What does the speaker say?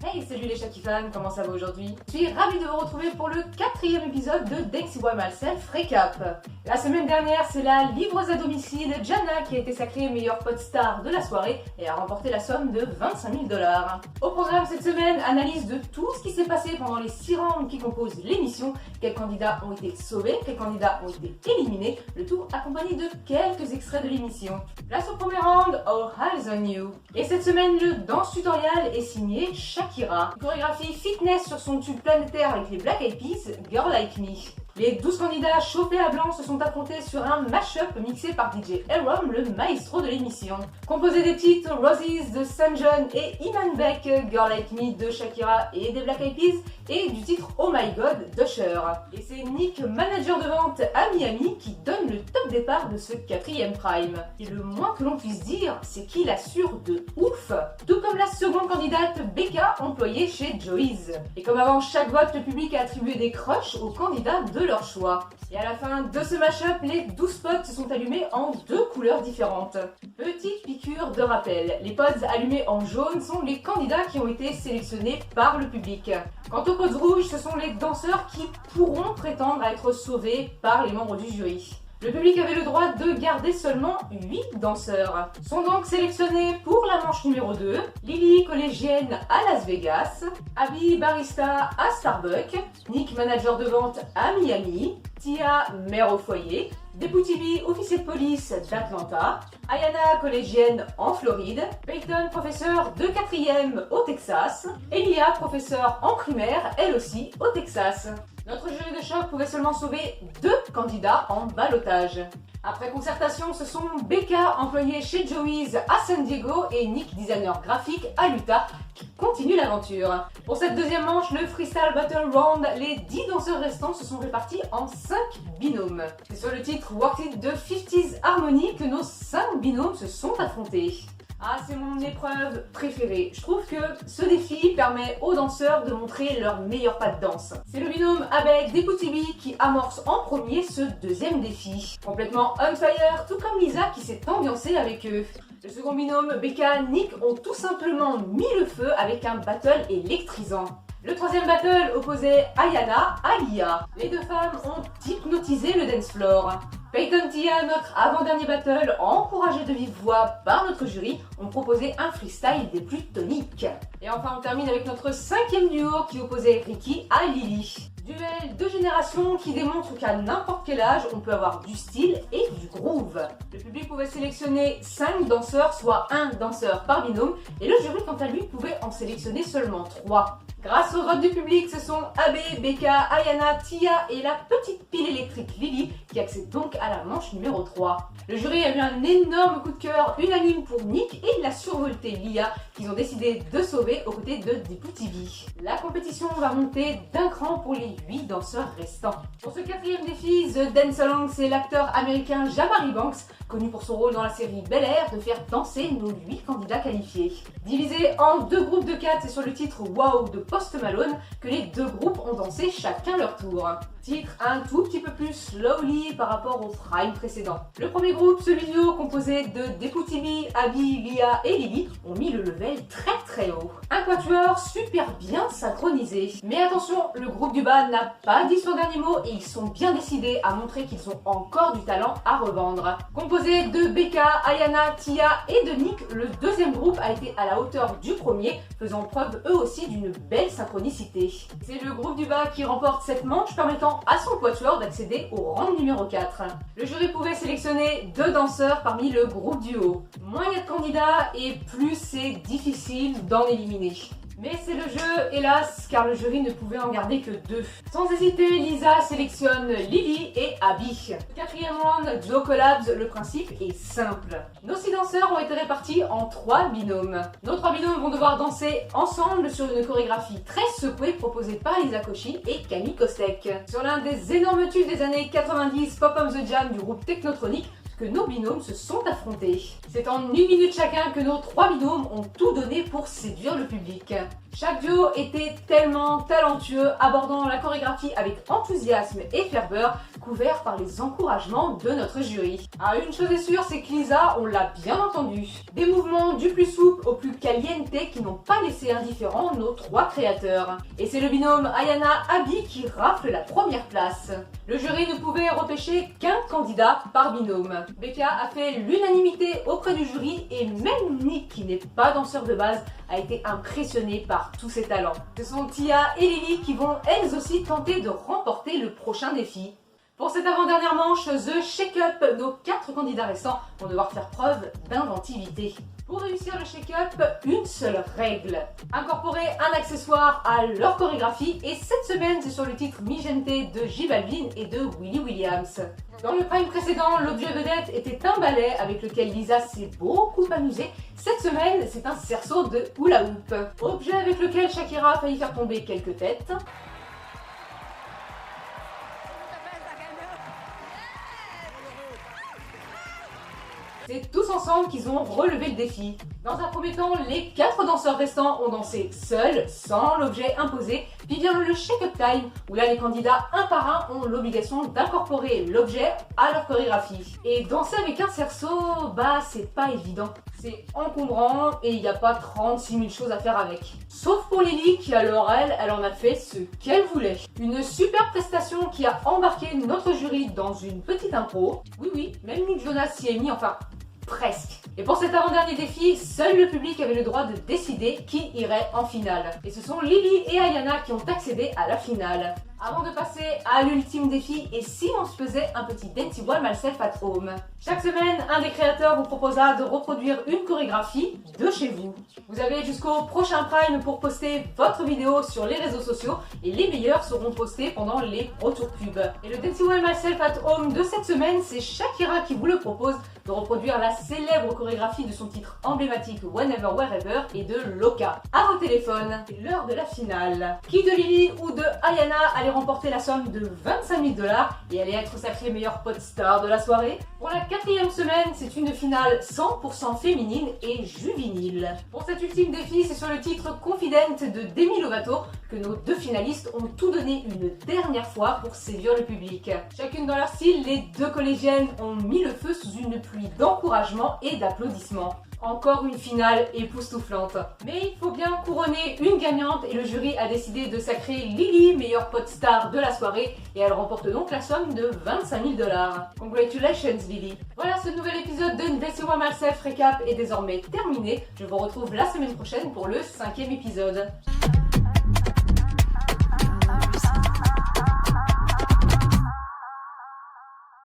Hey, salut les Shaki fans, comment ça va aujourd'hui? Je suis ravie de vous retrouver pour le 4e épisode de Dance By Myself Recap. La semaine dernière, c'est la livreuse à domicile Jana qui a été sacrée meilleure pote star de la soirée et a remporté la somme de 25 000 $. Au programme cette semaine, analyse de tout ce qui s'est passé pendant les 6 rounds qui composent l'émission, quels candidats ont été sauvés, quels candidats ont été éliminés, le tout accompagné de quelques extraits de l'émission. Place au premier round, All Eyes on You. Et cette semaine, le danse tutoriel est signé Shakira. Chorégraphie fitness sur son tube planétaire avec les Black Eyed Peas, Girl Like Me. Les 12 candidats chauffés à blanc se sont affrontés sur un mash-up mixé par DJ Elrom, le maestro de l'émission. Composé des titres Roses de Sanjon et Iman Beck, Girl Like Me de Shakira et des Black Eyed Peas, et du titre Oh My God d'Usher. Et c'est Nick, manager de vente à Miami, qui donne le top départ de ce 4e prime. Et le moins que l'on puisse dire, c'est qu'il assure de ouf, tout comme la seconde candidate Becca, employée chez Joey's. Et comme avant chaque vote, le public a attribué des crushs aux candidats de leur choix. Et à la fin de ce mash-up, les 12 pods se sont allumés en 2 couleurs différentes. Petite piqûre de rappel, les pods allumés en jaune sont les candidats qui ont été sélectionnés par le public. Quant aux pods rouges, ce sont les danseurs qui pourront prétendre à être sauvés par les membres du jury. Le public avait le droit de garder seulement 8 danseurs. Sont donc sélectionnés pour la manche numéro 2, Lily, collégienne à Las Vegas, Abby, barista à Starbucks, Nick, manager de vente à Miami, Tia, mère au foyer, Deputy B, officier de police d'Atlanta, Ayana, collégienne en Floride, Peyton, professeur de 4e au Texas, Elia, professeur en primaire, elle aussi au Texas. Notre jury de choc pouvait seulement sauver 2 candidats en ballottage. Après concertation, ce sont Becca, employée chez Joey's à San Diego, et Nick, designer graphique à l'Utah, qui continuent l'aventure. Pour cette deuxième manche, le Freestyle Battle Round, les 10 danseurs restants se sont répartis en 5 binômes. C'est sur le titre Work It de 50s Harmony que nos 5 binômes se sont affrontés. Ah, c'est mon épreuve préférée. Je trouve que ce défi permet aux danseurs de montrer leur meilleur pas de danse. C'est le binôme avec Deputy B qui amorce en premier ce deuxième défi. Complètement on fire, tout comme Lisa qui s'est ambiancée avec eux. Le second binôme, Becca, Nick, ont tout simplement mis le feu avec un battle électrisant. Le troisième battle opposait Ayana à Lia. Les deux femmes ont hypnotisé le dance floor. Peyton Tia, notre avant-dernier battle, encouragé de vive voix par notre jury, ont proposé un freestyle des plus toniques. Et enfin, on termine avec notre 5e duo qui opposait Ricky à Lily. Duel de génération qui démontre qu'à n'importe quel âge, on peut avoir du style et du groove. Le public pouvait sélectionner 5 danseurs, soit 1 danseur par binôme, et le jury, quant à lui, pouvait en sélectionner seulement 3. Grâce au vote du public, ce sont Abe, Becca, Ayana, Tia et la petite pile électrique Lily qui accèdent donc à la manche numéro 3. Le jury a eu un énorme coup de cœur unanime pour Nick et la survoltée Lia qu'ils ont décidé de sauver aux côtés de Deputy B. La compétition va monter d'un cran pour les 8 danseurs restants. Pour ce 4e défi, The Dance Along, c'est l'acteur américain Jamari Banks, connu pour son rôle dans la série Bel Air, de faire danser nos 8 candidats qualifiés. Divisé en 2 groupes de 4, c'est sur le titre Wow de Post Malone que les 2 groupes ont dansé chacun leur tour. Titre un tout petit peu plus slowly par rapport au prime précédent. Le premier groupe, celui du haut, composé de Deputy B, Abby, Lia et Lily, ont mis le level très haut. Un quatuor super bien synchronisé. Mais attention, le groupe du bas n'a pas dit son dernier mot et ils sont bien décidés à montrer qu'ils ont encore du talent à revendre. Composé de Becca, Ayana, Tia et de Nick, le deuxième groupe a été à la hauteur du premier, faisant preuve eux aussi d'une belle synchronicité. C'est le groupe du bas qui remporte cette manche, permettant à son quatuor d'accéder au rang numéro 4. Le jury pouvait sélectionner 2 danseurs parmi le groupe du haut. Moins il y a de candidats et plus c'est difficile d'en éliminer. Mais c'est le jeu, hélas, car le jury ne pouvait en garder que 2. Sans hésiter, Lisa sélectionne Lily et Abby. 4e round, Duo Collabs, le principe est simple. Nos 6 danseurs ont été répartis en 3 binômes. Nos 3 binômes vont devoir danser ensemble sur une chorégraphie très secouée proposée par Lisa Koshy et Camille Kostek. Sur l'un des énormes tubes des années 90, Pop on the Jam du groupe Technotronic, que nos binômes se sont affrontés. C'est en 1 minute chacun que nos 3 binômes ont tout donné pour séduire le public. Chaque duo était tellement talentueux, abordant la chorégraphie avec enthousiasme et ferveur, couvert par les encouragements de notre jury. Ah, une chose est sûre, c'est que Lisa, on l'a bien entendu. Des mouvements du plus souple au plus caliente qui n'ont pas laissé indifférents nos 3 créateurs. Et c'est le binôme Ayana-Abby qui rafle la première place. Le jury ne pouvait repêcher qu'un candidat par binôme. Becca a fait l'unanimité auprès du jury et même Nick, qui n'est pas danseur de base, a été impressionné par tous ses talents. Ce sont Tia et Lily qui vont elles aussi tenter de remporter le prochain défi. Pour cette avant-dernière manche, The Shake Up, nos 4 candidats restants vont devoir faire preuve d'inventivité. Pour réussir le shake-up, une seule règle. Incorporer un accessoire à leur chorégraphie et cette semaine c'est sur le titre Mi Gente de J Balvin et de Willy Williams. Dans le prime précédent, l'objet vedette était un balai avec lequel Lisa s'est beaucoup amusée. Cette semaine, c'est un cerceau de hula hoop. Objet avec lequel Shakira a failli faire tomber quelques têtes. C'est tous ensemble qu'ils ont relevé le défi. Dans un premier temps, les 4 danseurs restants ont dansé seuls, sans l'objet imposé, puis vient le shake-up time, où là les candidats un par un ont l'obligation d'incorporer l'objet à leur chorégraphie. Et danser avec un cerceau, bah c'est pas évident. C'est encombrant et il n'y a pas 36 000 choses à faire avec. Sauf pour Lily qui alors elle en a fait ce qu'elle voulait. Une super prestation qui a embarqué notre jury dans une petite impro. Oui, même Nick Jonas s'y est mis, enfin presque. Et pour cet avant-dernier défi, seul le public avait le droit de décider qui irait en finale. Et ce sont Lily et Ayana qui ont accédé à la finale. Avant de passer à l'ultime défi, et si on se faisait un petit Dancing By Myself at Home? Chaque semaine, un des créateurs vous proposera de reproduire une chorégraphie de chez vous. Vous avez jusqu'au prochain Prime pour poster votre vidéo sur les réseaux sociaux et les meilleurs seront postés pendant les retours pub. Et le Dancing By Myself at Home de cette semaine, c'est Shakira qui vous le propose de reproduire la célèbre chorégraphie de son titre emblématique Whenever Wherever et de Loca. À vos téléphones, c'est l'heure de la finale. Qui de Lily ou de Ayana allait remporter la somme de 25 000 $ et allait être sacrée meilleure pop star de la soirée? Pour la 4e semaine, c'est une finale 100% féminine et juvénile. Pour cet ultime défi, c'est sur le titre Confident de Demi Lovato que nos 2 finalistes ont tout donné une dernière fois pour séduire le public. Chacune dans leur style, les 2 collégiennes ont mis le feu sous une pluie d'encouragement et d'applaudissements. Encore une finale époustouflante. Mais il faut bien couronner une gagnante et le jury a décidé de sacrer Lily meilleure pop star de la soirée et elle remporte donc la somme de 25 000 $. Congratulations Lily. Voilà, ce nouvel épisode de Dancing By Myself Recap est désormais terminé. Je vous retrouve la semaine prochaine pour le 5e épisode.